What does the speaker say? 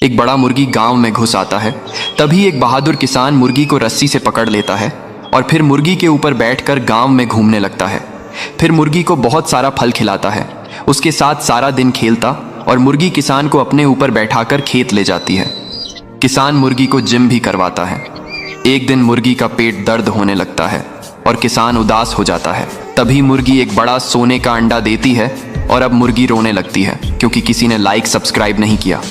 एक बड़ा मुर्गी गांव में घुस आता है। तभी एक बहादुर किसान मुर्गी को रस्सी से पकड़ लेता है और फिर मुर्गी के ऊपर बैठकर गांव में घूमने लगता है। फिर मुर्गी को बहुत सारा फल खिलाता है, उसके साथ सारा दिन खेलता और मुर्गी किसान को अपने ऊपर बैठाकर खेत ले जाती है। किसान मुर्गी को जिम भी करवाता है। एक दिन मुर्गी का पेट दर्द होने लगता है और किसान उदास हो जाता है। तभी मुर्गी एक बड़ा सोने का अंडा देती है और अब मुर्गी रोने लगती है क्योंकि किसी ने लाइक सब्सक्राइब नहीं किया।